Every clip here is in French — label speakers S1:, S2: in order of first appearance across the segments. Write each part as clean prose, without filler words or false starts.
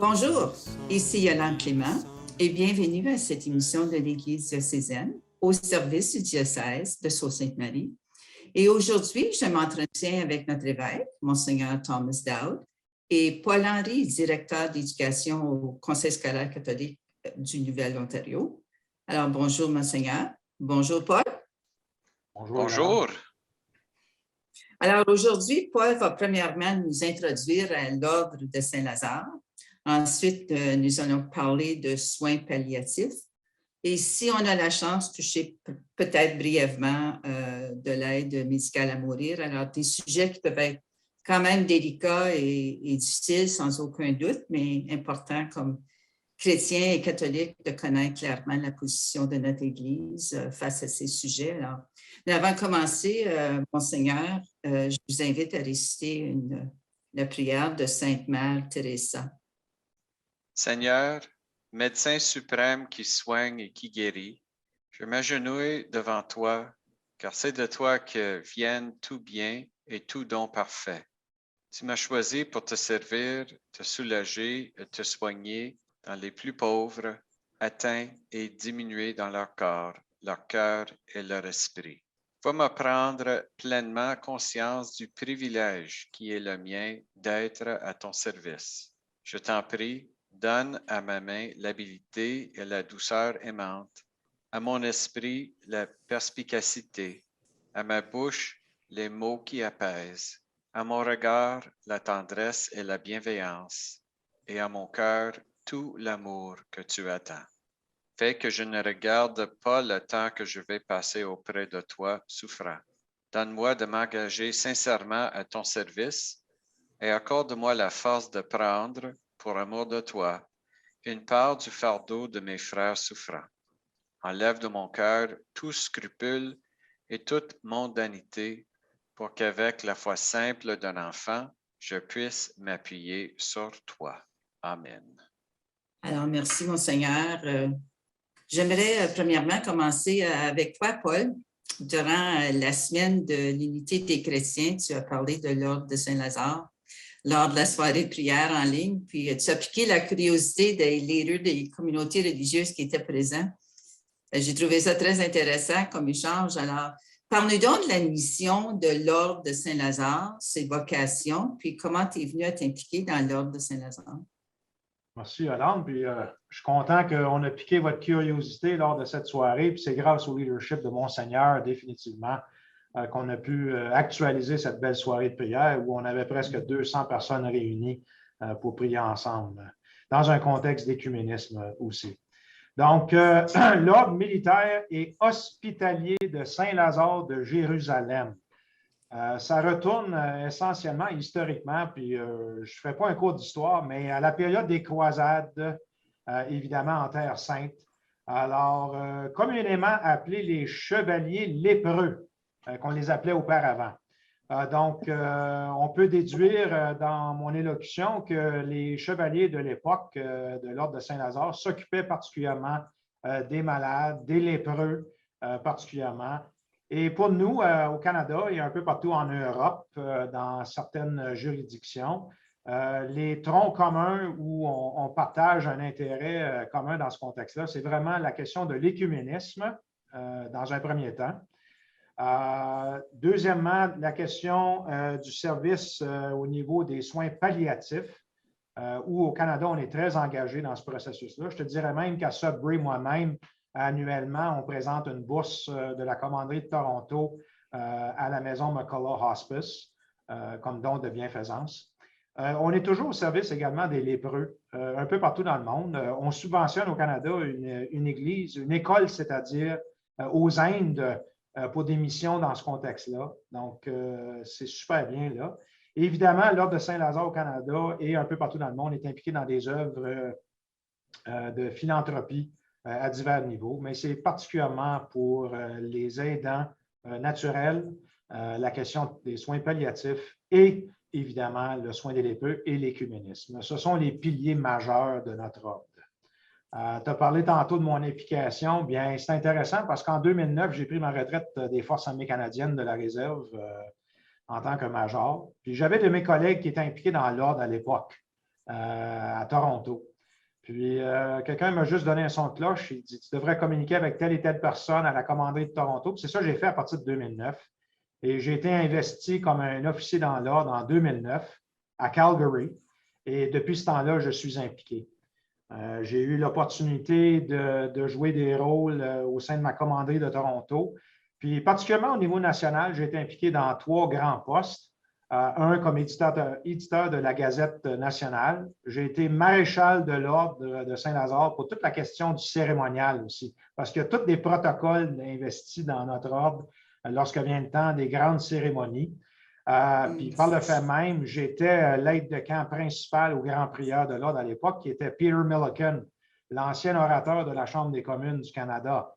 S1: Bonjour, ici Yolande Clément et bienvenue à cette émission de l'Église diocésaine au service du diocèse de Sault-Sainte-Marie. Et aujourd'hui, je m'entretiens avec notre évêque, Monseigneur Thomas Dowd, et Paul-Henri, directeur d'éducation au Conseil scolaire catholique du Nouvel-Ontario. Alors, bonjour, Monseigneur. Bonjour, Paul.
S2: Bonjour.
S1: Alors, aujourd'hui, Paul va premièrement nous introduire à l'Ordre de Saint-Lazare. Ensuite, nous allons parler de soins palliatifs. Et si on a la chance, toucher peut-être brièvement de l'aide médicale à mourir. Alors, des sujets qui peuvent être quand même délicats et difficiles, sans aucun doute, mais importants comme chrétiens et catholiques de connaître clairement la position de notre Église face à ces sujets. Alors, mais avant de commencer, Monseigneur, je vous invite à réciter la prière de Sainte Mère Teresa.
S2: Seigneur, médecin suprême qui soigne et qui guérit, je m'agenouille devant toi, car c'est de toi que viennent tout bien et tout don parfait. Tu m'as choisi pour te servir, te soulager et te soigner dans les plus pauvres, atteints et diminués dans leur corps, leur cœur et leur esprit. Va-moi prendre pleinement conscience du privilège qui est le mien d'être à ton service. Je t'en prie, donne à ma main l'habileté et la douceur aimante, à mon esprit la perspicacité, à ma bouche les mots qui apaisent, à mon regard la tendresse et la bienveillance, et à mon cœur tout l'amour que tu attends. Fais que je ne regarde pas le temps que je vais passer auprès de toi souffrant. Donne-moi de m'engager sincèrement à ton service et accorde-moi la force de prendre, pour amour de toi, une part du fardeau de mes frères souffrants. Enlève de mon cœur tout scrupule et toute mondanité, pour qu'avec la foi simple d'un enfant, je puisse m'appuyer sur toi. Amen.
S1: Alors, merci, Monseigneur. J'aimerais premièrement commencer avec toi, Paul. Durant la semaine de l'unité des chrétiens, tu as parlé de l'Ordre de Saint-Lazare lors de la soirée de prière en ligne, puis tu as piqué la curiosité des leaders des communautés religieuses qui étaient présents. J'ai trouvé ça très intéressant comme échange. Alors, parle-nous donc de la mission de l'Ordre de Saint-Lazare, ses vocations, puis comment tu es venu à t'impliquer dans l'Ordre de Saint-Lazare.
S3: Merci, Yolande. Puis, je suis content qu'on a piqué votre curiosité lors de cette soirée. Puis c'est grâce au leadership de Monseigneur, définitivement, qu'on a pu actualiser cette belle soirée de prière où on avait presque 200 personnes réunies pour prier ensemble, dans un contexte d'écuménisme aussi. Donc, l'ordre militaire et hospitalier de Saint-Lazare de Jérusalem. Ça retourne essentiellement historiquement, puis je ne ferai pas un cours d'histoire, mais à la période des croisades, évidemment en Terre Sainte. Alors, communément appelés les chevaliers lépreux, qu'on les appelait auparavant. Donc, on peut déduire dans mon élocution que les chevaliers de l'époque de l'Ordre de Saint-Lazare s'occupaient particulièrement des malades, des lépreux particulièrement. Et pour nous, au Canada et un peu partout en Europe, dans certaines juridictions, les troncs communs où on partage un intérêt commun dans ce contexte-là, c'est vraiment la question de l'écuménisme dans un premier temps. Deuxièmement, la question du service au niveau des soins palliatifs, où au Canada, on est très engagé dans ce processus-là. Je te dirais même qu'à Sudbury, moi-même, annuellement, on présente une bourse de la commanderie de Toronto à la maison McCullough Hospice comme don de bienfaisance. On est toujours au service également des lépreux, un peu partout dans le monde. On subventionne au Canada une église, une école, c'est-à-dire aux Indes pour des missions dans ce contexte-là. Donc, c'est super bien là. Et évidemment, l'Ordre de Saint-Lazare au Canada et un peu partout dans le monde est impliqué dans des œuvres de philanthropie à divers niveaux, mais c'est particulièrement pour les aidants naturels, la question des soins palliatifs et évidemment le soin des lépreux et l'écuménisme. Ce sont les piliers majeurs de notre ordre. Tu as parlé tantôt de mon implication. Bien, c'est intéressant parce qu'en 2009, j'ai pris ma retraite des Forces armées canadiennes de la réserve en tant que major. Puis j'avais de mes collègues qui étaient impliqués dans l'ordre à l'époque. à Toronto. Puis, quelqu'un m'a juste donné un son de cloche. Il dit, tu devrais communiquer avec telle et telle personne à la commanderie de Toronto. Puis c'est ça que j'ai fait à partir de 2009. Et j'ai été investi comme un officier dans l'ordre en 2009 à Calgary. Et depuis ce temps-là, je suis impliqué. J'ai eu l'opportunité de jouer des rôles au sein de ma commanderie de Toronto. Puis, particulièrement au niveau national, j'ai été impliqué dans 3 grands postes. Un comme éditeur de la Gazette nationale. J'ai été maréchal de l'Ordre de Saint-Lazare pour toute la question du cérémonial aussi, parce qu'il y a tous des protocoles investis dans notre ordre lorsque vient le temps des grandes cérémonies. Puis par le fait même, j'étais l'aide de camp principal au grand prieur de l'Ordre à l'époque, qui était Peter Milliken, l'ancien orateur de la Chambre des communes du Canada.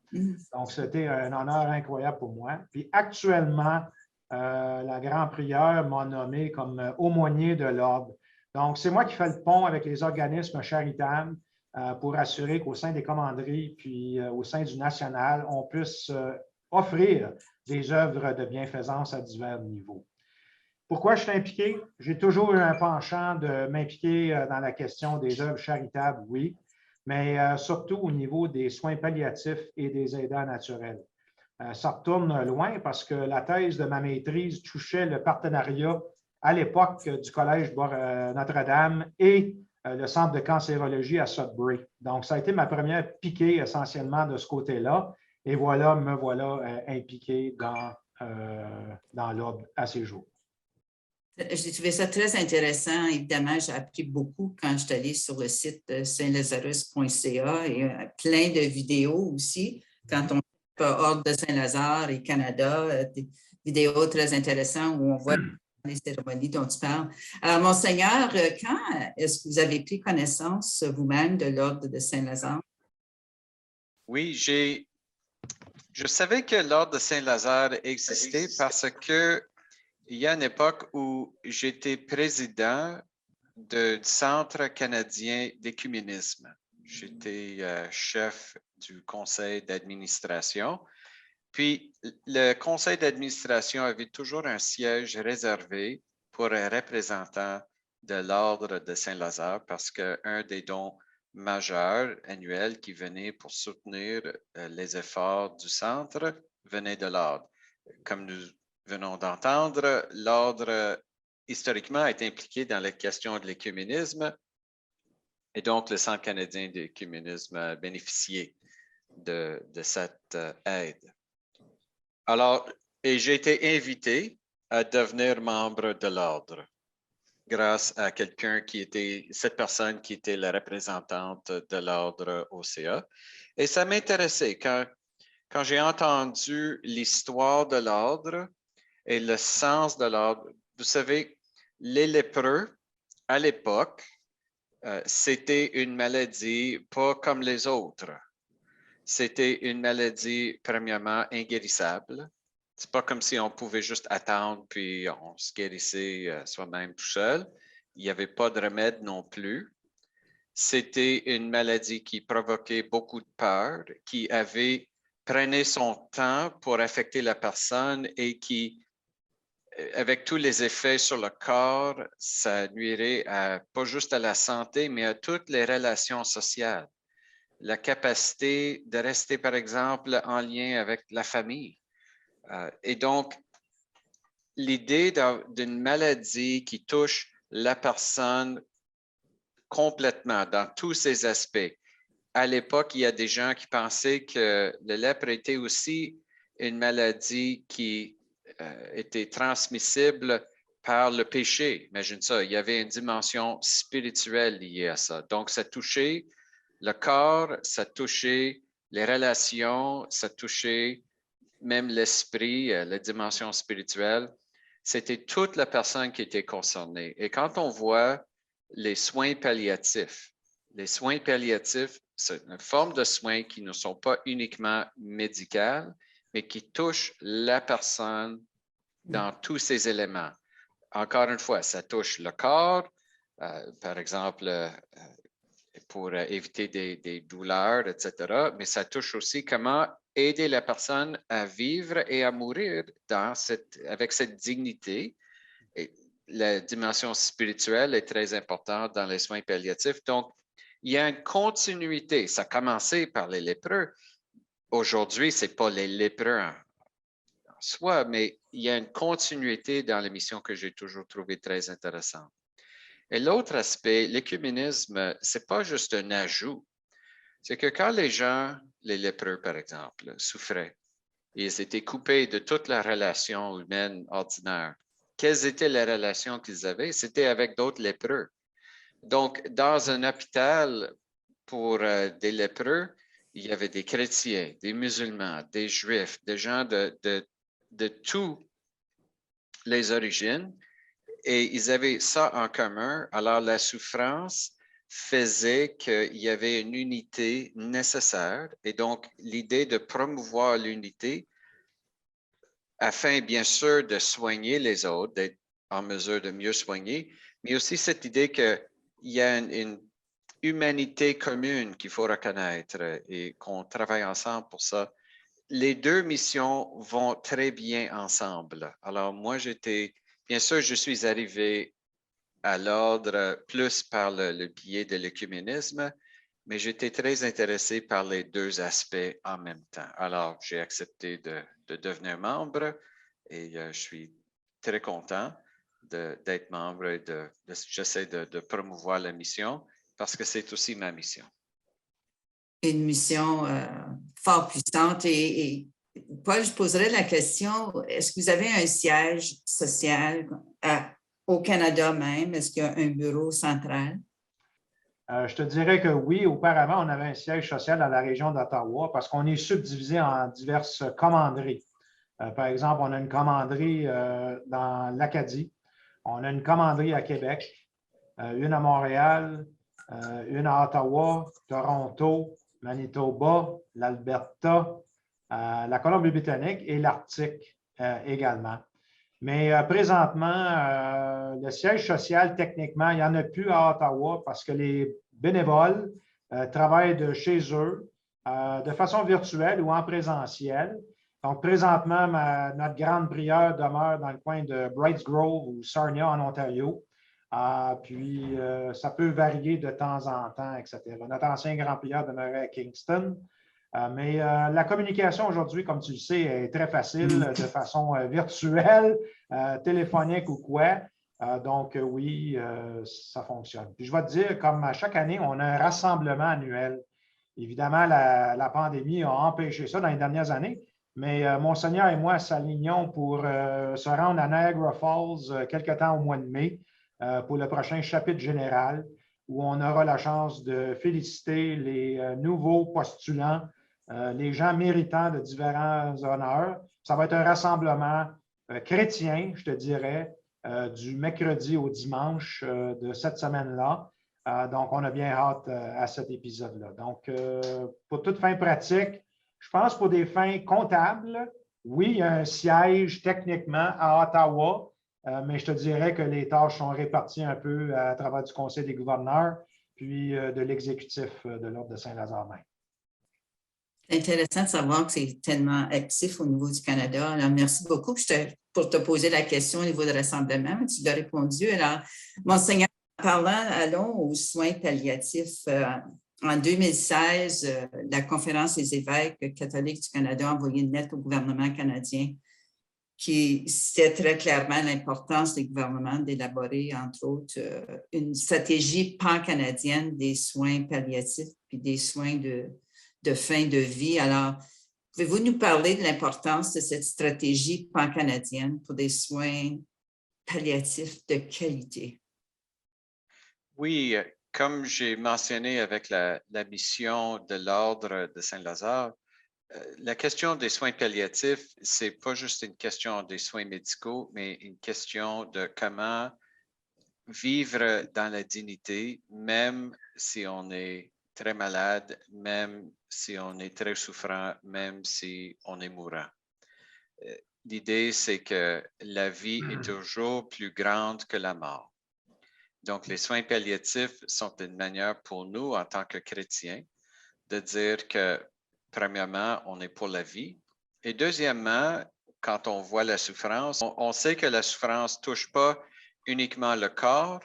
S3: Donc, c'était un honneur incroyable pour moi. Puis actuellement, la grande prieure m'a nommé comme aumônier de l'Ordre. Donc, c'est moi qui fais le pont avec les organismes charitables pour assurer qu'au sein des commanderies puis au sein du national, on puisse offrir des œuvres de bienfaisance à divers niveaux. Pourquoi je suis impliqué? J'ai toujours eu un penchant de m'impliquer dans la question des œuvres charitables, oui, mais surtout au niveau des soins palliatifs et des aidants naturels. Ça retourne loin parce que la thèse de ma maîtrise touchait le partenariat à l'époque du Collège Notre-Dame et le Centre de cancérologie à Sudbury. Donc, ça a été ma première piquée essentiellement de ce côté-là. Et voilà, me voilà impliqué dans l'ordre à ces jours.
S1: J'ai trouvé ça très intéressant. Évidemment, j'ai appris beaucoup quand je suis allée sur le site saintlazarus.ca et plein de vidéos aussi. Quand on Ordre de Saint-Lazare et Canada, des vidéos très intéressantes où on voit les cérémonies dont tu parles. Alors, Monseigneur, quand est-ce que vous avez pris connaissance vous-même de l'Ordre de Saint-Lazare?
S2: Oui, je savais que l'Ordre de Saint-Lazare existait parce que il y a une époque où j'étais président du Centre canadien d'écuménisme. J'étais chef du conseil d'administration. Puis, le conseil d'administration avait toujours un siège réservé pour un représentant de l'Ordre de Saint-Lazare parce qu'un des dons majeurs annuels qui venait pour soutenir les efforts du centre venait de l'Ordre. Comme nous venons d'entendre, l'Ordre historiquement est impliqué dans la question de l'écuménisme et donc le Centre canadien d'écuménisme a bénéficié de cette aide. Alors, et j'ai été invité à devenir membre de l'Ordre grâce à cette personne qui était la représentante de l'Ordre OCA. Et ça m'intéressait quand j'ai entendu l'histoire de l'Ordre et le sens de l'Ordre. Vous savez, les lépreux, à l'époque, c'était une maladie pas comme les autres. C'était une maladie, premièrement, inguérissable. C'est pas comme si on pouvait juste attendre puis on se guérissait soi-même tout seul. Il n'y avait pas de remède non plus. C'était une maladie qui provoquait beaucoup de peur, qui prenait son temps pour affecter la personne et qui, avec tous les effets sur le corps, ça nuirait pas juste à la santé, mais à toutes les relations sociales. La capacité de rester, par exemple, en lien avec la famille. Et donc, l'idée d'une maladie qui touche la personne complètement dans tous ses aspects. À l'époque, il y a des gens qui pensaient que le lèpre était aussi une maladie qui était transmissible par le péché. Imagine ça, il y avait une dimension spirituelle liée à ça. Donc, ça touchait le corps, ça touchait les relations, ça touchait même l'esprit, la dimension spirituelle. C'était toute la personne qui était concernée. Et quand on voit les soins palliatifs, c'est une forme de soins qui ne sont pas uniquement médicales, mais qui touchent la personne dans tous ses éléments. Encore une fois, ça touche le corps, par exemple, pour éviter des douleurs, etc. Mais ça touche aussi comment aider la personne à vivre et à mourir avec cette dignité. Et la dimension spirituelle est très importante dans les soins palliatifs. Donc, il y a une continuité. Ça a commencé par les lépreux. Aujourd'hui, ce n'est pas les lépreux en soi, mais il y a une continuité dans la mission que j'ai toujours trouvée très intéressante. Et l'autre aspect, l'écuménisme, ce n'est pas juste un ajout. C'est que quand les gens, les lépreux par exemple, souffraient, ils étaient coupés de toute la relation humaine ordinaire. Quelles étaient les relations qu'ils avaient? C'était avec d'autres lépreux. Donc, dans un hôpital pour des lépreux, il y avait des chrétiens, des musulmans, des juifs, des gens de toutes les origines, et ils avaient ça en commun. Alors, la souffrance faisait qu'il y avait une unité nécessaire, et donc l'idée de promouvoir l'unité afin, bien sûr, de soigner les autres, d'être en mesure de mieux soigner, mais aussi cette idée qu'il y a une humanité commune qu'il faut reconnaître et qu'on travaille ensemble pour ça. Les deux missions vont très bien ensemble. Alors, moi, bien sûr, je suis arrivé à l'ordre plus par le biais de l'écuménisme, mais j'étais très intéressé par les deux aspects en même temps. Alors, j'ai accepté de devenir membre et je suis très content d'être membre et j'essaie de promouvoir la mission parce que c'est aussi ma mission.
S1: Une mission fort puissante. Et Paul, je poserais la question, est-ce que vous avez un siège social au Canada même? Est-ce qu'il y a un bureau central?
S3: Je te dirais que oui, auparavant, on avait un siège social dans la région d'Ottawa parce qu'on est subdivisé en diverses commanderies. Par exemple, on a une commanderie dans l'Acadie, on a une commanderie à Québec, une à Montréal, une à Ottawa, Toronto, Manitoba, l'Alberta, la Colombie-Britannique et l'Arctique également. Mais présentement, le siège social, techniquement, il n'y en a plus à Ottawa parce que les bénévoles travaillent de chez eux de façon virtuelle ou en présentiel. Donc, présentement, notre grande prieure demeure dans le coin de Brights Grove ou Sarnia en Ontario. Puis, ça peut varier de temps en temps, etc. Notre ancien grand prieur demeurait à Kingston. Mais la communication aujourd'hui, comme tu le sais, est très facile de façon virtuelle, téléphonique ou quoi. Donc, oui, ça fonctionne. Puis je vais te dire, comme à chaque année, on a un rassemblement annuel. Évidemment, la pandémie a empêché ça dans les dernières années, mais Monseigneur et moi s'alignons pour se rendre à Niagara Falls quelque temps au mois de mai pour le prochain chapitre général, où on aura la chance de féliciter les nouveaux postulants, les gens méritants de différents honneurs. Ça va être un rassemblement chrétien, je te dirais, du mercredi au dimanche de cette semaine-là. Donc, on a bien hâte à cet épisode-là. Donc, pour toute fin pratique, je pense pour des fins comptables, oui, il y a un siège techniquement à Ottawa, mais je te dirais que les tâches sont réparties un peu à travers du Conseil des gouverneurs, puis de l'exécutif de l'Ordre de Saint-Lazare-Même.
S1: C'est intéressant de savoir que c'est tellement actif au niveau du Canada. Alors, merci beaucoup pour te poser la question au niveau de rassemblement. Tu l'as répondu. Alors, Monseigneur, allons aux soins palliatifs. En 2016, la Conférence des évêques catholiques du Canada a envoyé une lettre au gouvernement canadien qui citait très clairement l'importance des gouvernements d'élaborer, entre autres, une stratégie pan-canadienne des soins palliatifs puis des soins de fin de vie. Alors, pouvez-vous nous parler de l'importance de cette stratégie pan-canadienne pour des soins palliatifs de qualité?
S2: Oui, comme j'ai mentionné avec la mission de l'Ordre de Saint-Lazare, la question des soins palliatifs, ce n'est pas juste une question des soins médicaux, mais une question de comment vivre dans la dignité, même si on est très malade, même si on est très souffrant, même si on est mourant. L'idée, c'est que la vie est toujours plus grande que la mort. Donc, les soins palliatifs sont une manière pour nous, en tant que chrétiens, de dire que, premièrement, on est pour la vie. Et deuxièmement, quand on voit la souffrance, on sait que la souffrance ne touche pas uniquement le corps,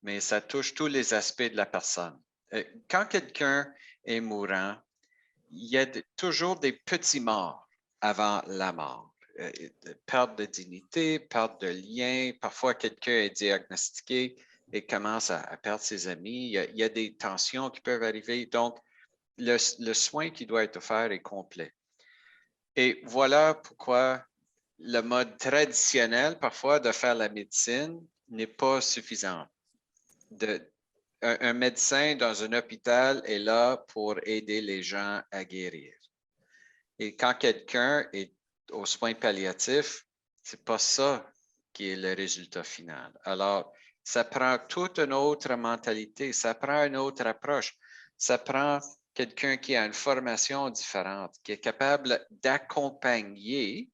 S2: mais ça touche tous les aspects de la personne. Quand quelqu'un est mourant, il y a toujours des petits morts avant la mort. Perte de dignité, perte de lien. Parfois, quelqu'un est diagnostiqué et commence à perdre ses amis. Il y a des tensions qui peuvent arriver. Donc, le soin qui doit être offert est complet. Et voilà pourquoi le mode traditionnel, parfois, de faire la médecine n'est pas suffisant. Un médecin dans un hôpital est là pour aider les gens à guérir. Et quand quelqu'un est aux soins palliatifs, c'est pas ça qui est le résultat final. Alors, ça prend toute une autre mentalité, ça prend une autre approche, ça prend quelqu'un qui a une formation différente, qui est capable d'accompagner,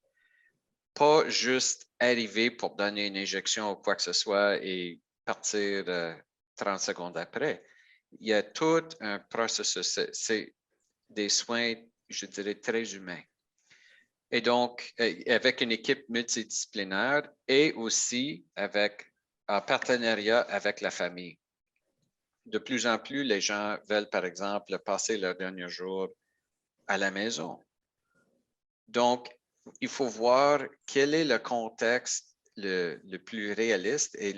S2: pas juste arriver pour donner une injection ou quoi que ce soit et partir 30 secondes après. Il y a tout un processus, c'est des soins, je dirais, très humains. Et donc, avec une équipe multidisciplinaire et aussi en partenariat avec la famille. De plus en plus, les gens veulent, par exemple, passer leur dernier jour à la maison. Donc, il faut voir quel est le contexte le plus réaliste et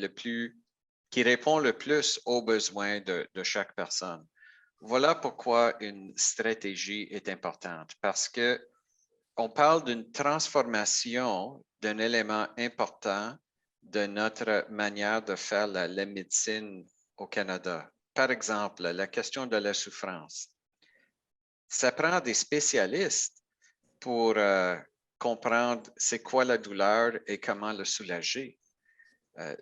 S2: qui répond le plus aux besoins de chaque personne. Voilà pourquoi une stratégie est importante, parce que on parle d'une transformation d'un élément important de notre manière de faire la médecine au Canada. Par exemple, la question de la souffrance. Ça prend des spécialistes pour comprendre c'est quoi la douleur et comment le soulager.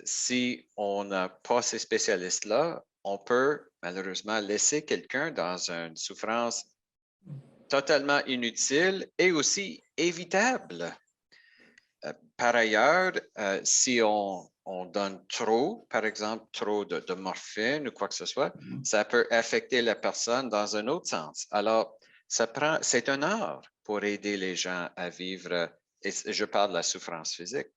S2: Si on n'a pas ces spécialistes-là, on peut malheureusement laisser quelqu'un dans une souffrance totalement inutile et aussi évitable. Par ailleurs, si on donne trop, par exemple, trop de morphine ou quoi que ce soit, ça peut affecter la personne dans un autre sens. Alors, c'est un art pour aider les gens à vivre, et je parle de la souffrance physique.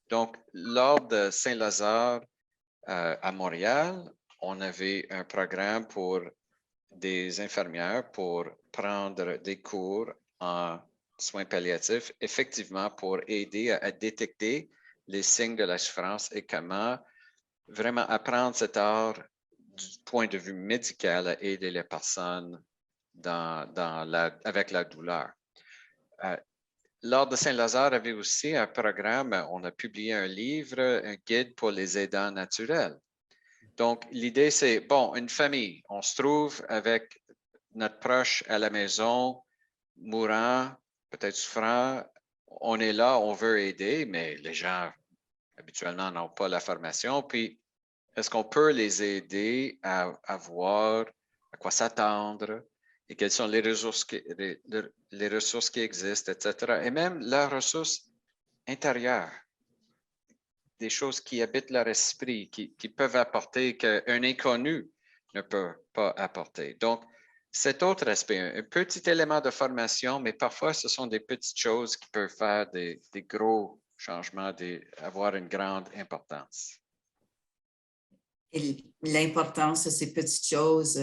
S2: Donc, lors de Saint-Lazare à Montréal, on avait un programme pour des infirmières pour prendre des cours en soins palliatifs, effectivement pour aider à détecter les signes de la souffrance et comment vraiment apprendre cet art du point de vue médical à aider les personnes avec la douleur. Lors de Saint-Lazare, avait aussi un programme, on a publié un livre, un guide pour les aidants naturels. Donc, l'idée, c'est, bon, une famille, on se trouve avec notre proche à la maison, mourant, peut-être souffrant, on est là, on veut aider, mais les gens habituellement n'ont pas la formation. Puis, est-ce qu'on peut les aider à voir à quoi s'attendre et quelles sont les ressources qui existent, etc. Et même leurs ressources intérieures, des choses qui habitent leur esprit, qui peuvent apporter qu'un inconnu ne peut pas apporter. Donc, cet autre aspect, un petit élément de formation, mais parfois ce sont des petites choses qui peuvent faire des gros changements, avoir une grande importance.
S1: Et l'importance de ces petites choses,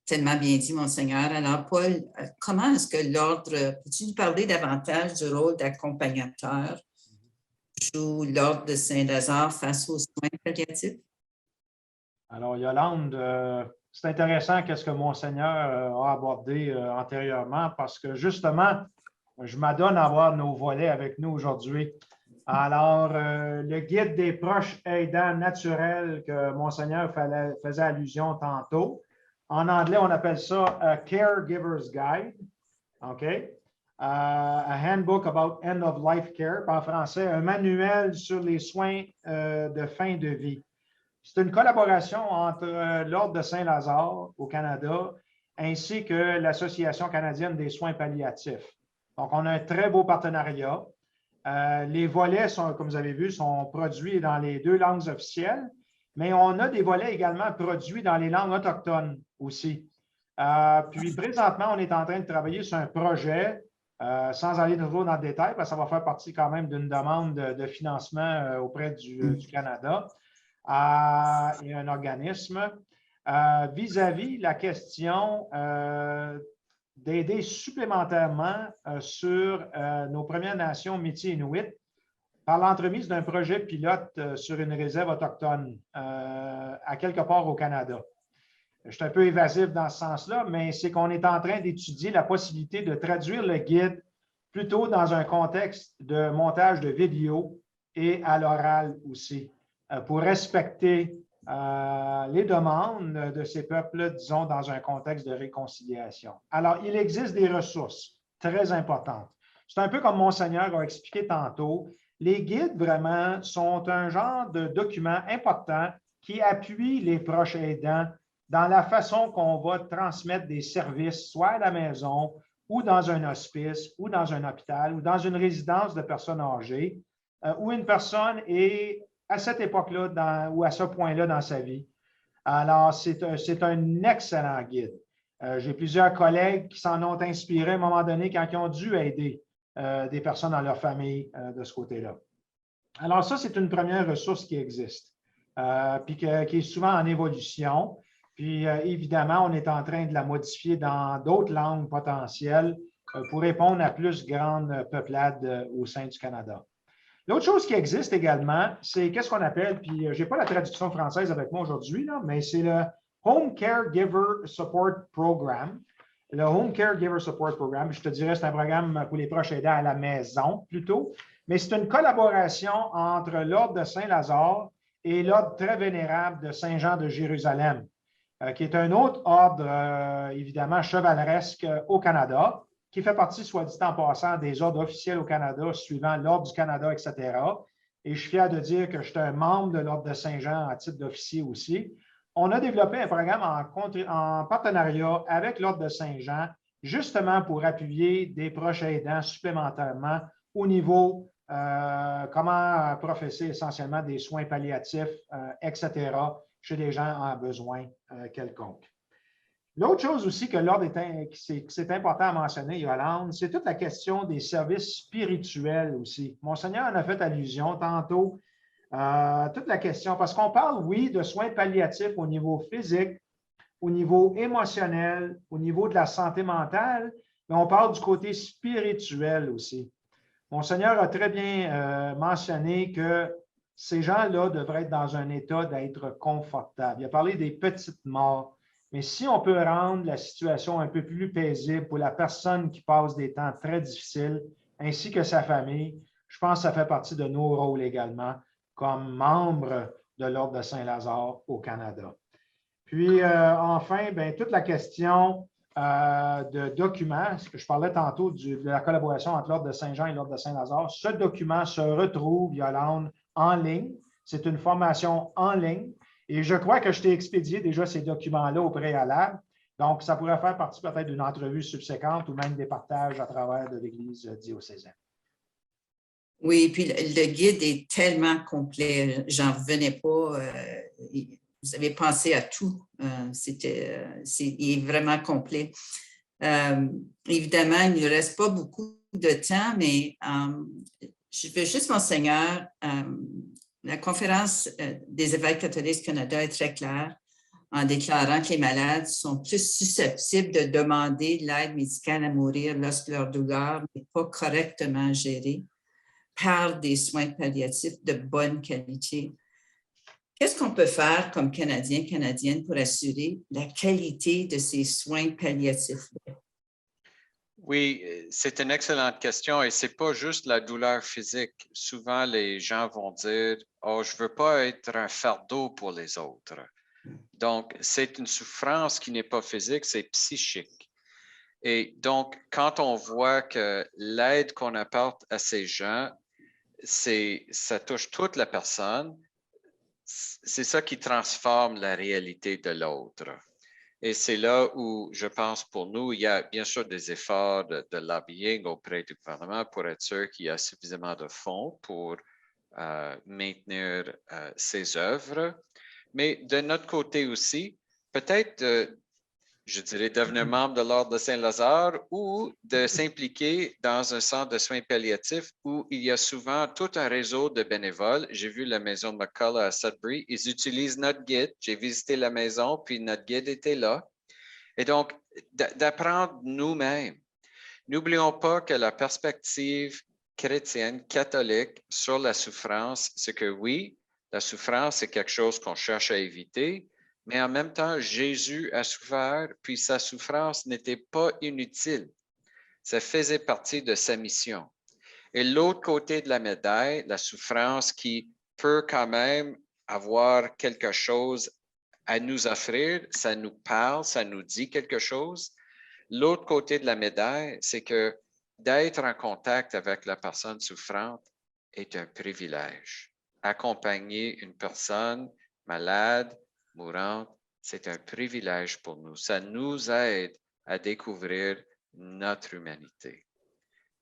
S1: tellement bien dit, Monseigneur. Alors, Paul, comment est-ce que l'Ordre, peux-tu nous parler davantage du rôle d'accompagnateur joue l'Ordre de Saint-Lazare face aux soins palliatifs?
S3: Alors, Yolande, c'est intéressant qu'est-ce que Monseigneur a abordé antérieurement parce que justement, je m'adonne à avoir nos volets avec nous aujourd'hui. Alors, le guide des proches aidants naturels que Monseigneur faisait allusion tantôt, en anglais, on appelle ça a Caregiver's Guide, OK? A Handbook about End-of-Life Care, en français, un manuel sur les soins de fin de vie. C'est une collaboration entre l'Ordre de Saint-Lazare au Canada ainsi que l'Association canadienne des soins palliatifs. Donc, on a un très beau partenariat. Les volets, comme vous avez vu, sont produits dans les 2 langues officielles, mais on a des volets également produits dans les langues autochtones aussi. Puis, présentement, on est en train de travailler sur un projet Sans aller trop dans le détail, parce que ça va faire partie quand même d'une demande de financement auprès du Canada et un organisme vis-à-vis la question d'aider supplémentairement sur nos Premières Nations métiers inuits par l'entremise d'un projet pilote sur une réserve autochtone à quelque part au Canada. Je suis un peu évasif dans ce sens-là, mais c'est qu'on est en train d'étudier la possibilité de traduire le guide plutôt dans un contexte de montage de vidéos et à l'oral aussi, pour respecter les demandes de ces peuples, disons, dans un contexte de réconciliation. Alors, il existe des ressources très importantes. C'est un peu comme Monseigneur a expliqué tantôt. Les guides, vraiment, sont un genre de document important qui appuie les proches aidants dans la façon qu'on va transmettre des services, soit à la maison, ou dans un hospice, ou dans un hôpital, ou dans une résidence de personnes âgées, où une personne est à cette époque-là ou à ce point-là dans sa vie. Alors, c'est un excellent guide. J'ai plusieurs collègues qui s'en ont inspiré à un moment donné quand ils ont dû aider des personnes dans leur famille de ce côté-là. Alors, ça, c'est une première ressource qui existe, puis qui est souvent en évolution. Puis, évidemment, on est en train de la modifier dans d'autres langues potentielles pour répondre à plus grande peuplade au sein du Canada. L'autre chose qui existe également, c'est qu'est-ce qu'on appelle, puis je n'ai pas la traduction française avec moi aujourd'hui, mais c'est le Home Caregiver Support Program. Le Home Caregiver Support Program, je te dirais, c'est un programme pour les proches aidants à la maison plutôt, mais c'est une collaboration entre l'Ordre de Saint-Lazare et l'Ordre très vénérable de Saint-Jean de Jérusalem, qui est un autre ordre, évidemment, chevaleresque au Canada, qui fait partie, soit dit en passant, des ordres officiels au Canada, suivant l'Ordre du Canada, etc. Et je suis fier de dire que je suis un membre de l'Ordre de Saint-Jean à titre d'officier aussi. On a développé un programme en partenariat avec l'Ordre de Saint-Jean, justement pour appuyer des proches aidants supplémentairement au niveau comment professer essentiellement des soins palliatifs, etc., chez des gens en besoin quelconque. L'autre chose aussi que l'Ordre c'est important à mentionner, Yolande, c'est toute la question des services spirituels aussi. Monseigneur en a fait allusion tantôt, toute la question, parce qu'on parle, oui, de soins palliatifs au niveau physique, au niveau émotionnel, au niveau de la santé mentale, mais on parle du côté spirituel aussi. Monseigneur a très bien mentionné que ces gens-là devraient être dans un état d'être confortable. Il a parlé des petites morts. Mais si on peut rendre la situation un peu plus paisible pour la personne qui passe des temps très difficiles, ainsi que sa famille, je pense que ça fait partie de nos rôles également comme membres de l'Ordre de Saint-Lazare au Canada. Puis, enfin, bien, toute la question de documents, ce que je parlais tantôt de la collaboration entre l'Ordre de Saint-Jean et l'Ordre de Saint-Lazare, ce document se retrouve, Yolande, en ligne. C'est une formation en ligne. Et je crois que je t'ai expédié déjà ces documents-là au préalable. Donc, ça pourrait faire partie peut-être d'une entrevue subséquente ou même des partages à travers de l'Église diocésaine.
S1: Oui, puis le guide est tellement complet. J'en revenais pas. Vous avez pensé à tout. Il est vraiment complet. Évidemment, il ne nous reste pas beaucoup de temps, mais je veux juste, Monseigneur, la conférence des évêques catholiques du Canada est très claire en déclarant que les malades sont plus susceptibles de demander l'aide médicale à mourir lorsque leur douleur n'est pas correctement gérée par des soins palliatifs de bonne qualité. Qu'est-ce qu'on peut faire comme Canadiens, Canadiennes pour assurer la qualité de ces soins palliatifs?
S2: Oui, c'est une excellente question et ce n'est pas juste la douleur physique. Souvent, les gens vont dire « Oh, je ne veux pas être un fardeau pour les autres. » Donc, c'est une souffrance qui n'est pas physique, c'est psychique. Et donc, quand on voit que l'aide qu'on apporte à ces gens, ça touche toute la personne, c'est ça qui transforme la réalité de l'autre. Et c'est là où, je pense, pour nous, il y a bien sûr des efforts de lobbying auprès du gouvernement pour être sûr qu'il y a suffisamment de fonds pour maintenir ces œuvres. Mais de notre côté aussi, peut-être je dirais, devenir membre de l'Ordre de Saint-Lazare ou de s'impliquer dans un centre de soins palliatifs où il y a souvent tout un réseau de bénévoles. J'ai vu la maison de McCullough à Sudbury. Ils utilisent notre guide. J'ai visité la maison, puis notre guide était là. Et donc, d'apprendre nous-mêmes. N'oublions pas que la perspective chrétienne, catholique sur la souffrance, c'est que oui, la souffrance, c'est quelque chose qu'on cherche à éviter, mais en même temps, Jésus a souffert, puis sa souffrance n'était pas inutile. Ça faisait partie de sa mission. Et l'autre côté de la médaille, la souffrance qui peut quand même avoir quelque chose à nous offrir, ça nous parle, ça nous dit quelque chose. L'autre côté de la médaille, c'est que d'être en contact avec la personne souffrante est un privilège. Accompagner une personne malade, mourante, c'est un privilège pour nous. Ça nous aide à découvrir notre humanité.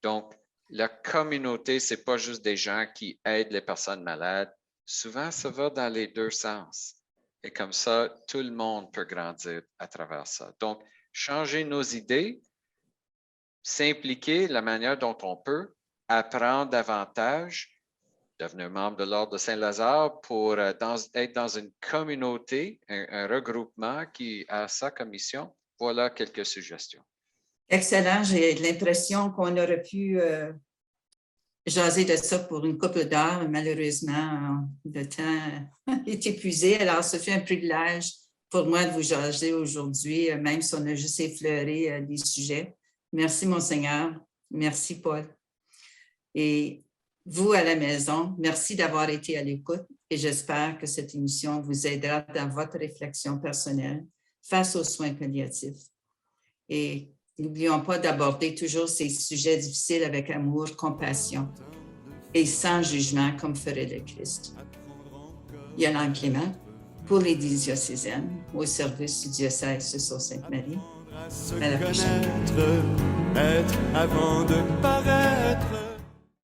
S2: Donc, la communauté, ce n'est pas juste des gens qui aident les personnes malades. Souvent, ça va dans les deux sens. Et comme ça, tout le monde peut grandir à travers ça. Donc, changer nos idées, s'impliquer la manière dont on peut, apprendre davantage, devenir membre de l'Ordre de Saint-Lazare pour être dans une communauté, un regroupement qui a ça comme mission. Voilà quelques suggestions.
S1: Excellent. J'ai l'impression qu'on aurait pu jaser de ça pour une couple d'heures. Malheureusement, le temps est épuisé. Alors, ce fait un privilège pour moi de vous jaser aujourd'hui, même si on a juste effleuré les sujets. Merci, Monseigneur. Merci, Paul. Et vous, à la maison, merci d'avoir été à l'écoute et j'espère que cette émission vous aidera dans votre réflexion personnelle face aux soins palliatifs. Et n'oublions pas d'aborder toujours ces sujets difficiles avec amour, compassion et sans jugement comme ferait le Christ. Yolande Clément, pour les diocésaines, au service du diocèse de Sault-Sainte-Marie. À la prochaine.
S4: Être avant de paraître.